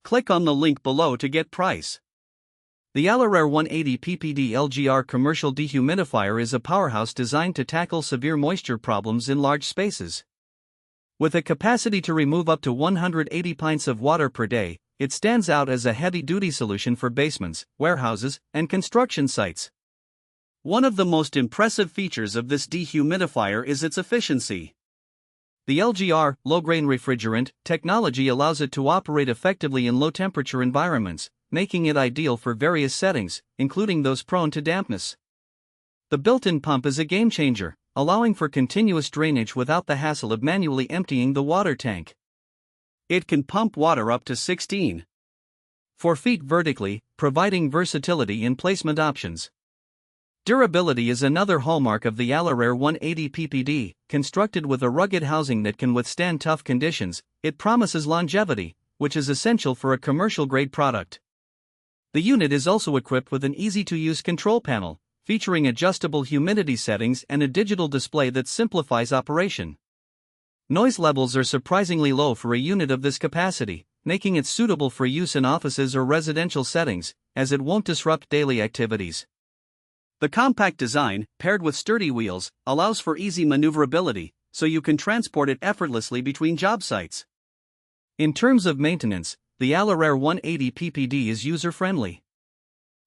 Click on the link below to get price. The Alorair 180 PPD LGR Commercial Dehumidifier is a powerhouse designed to tackle severe moisture problems in large spaces. With a capacity to remove up to 180 pints of water per day, it stands out as a heavy-duty solution for basements, warehouses, and construction sites. One of the most impressive features of this dehumidifier is its efficiency. The LGR, low-grain refrigerant, technology allows it to operate effectively in low-temperature environments, making it ideal for various settings, including those prone to dampness. The built-in pump is a game-changer, allowing for continuous drainage without the hassle of manually emptying the water tank. It can pump water up to 16.4 feet vertically, providing versatility in placement options. Durability is another hallmark of the Alorair 180 PPD. Constructed with a rugged housing that can withstand tough conditions, it promises longevity, which is essential for a commercial-grade product. The unit is also equipped with an easy-to-use control panel, featuring adjustable humidity settings and a digital display that simplifies operation. Noise levels are surprisingly low for a unit of this capacity, making it suitable for use in offices or residential settings, as it won't disrupt daily activities. The compact design, paired with sturdy wheels, allows for easy maneuverability, so you can transport it effortlessly between job sites. In terms of maintenance, the Alorair 180 PPD is user-friendly.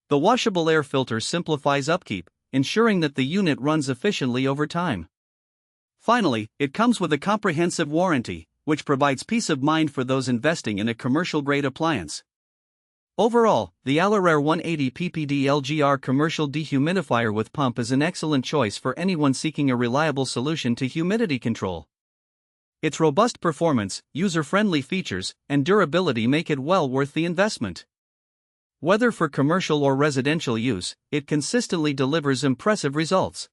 The washable air filter simplifies upkeep, ensuring that the unit runs efficiently over time. Finally, it comes with a comprehensive warranty, which provides peace of mind for those investing in a commercial-grade appliance. Overall, the Alorair 180 PPD LGR Commercial Dehumidifier with pump is an excellent choice for anyone seeking a reliable solution to humidity control. Its robust performance, user-friendly features, and durability make it well worth the investment. Whether for commercial or residential use, it consistently delivers impressive results.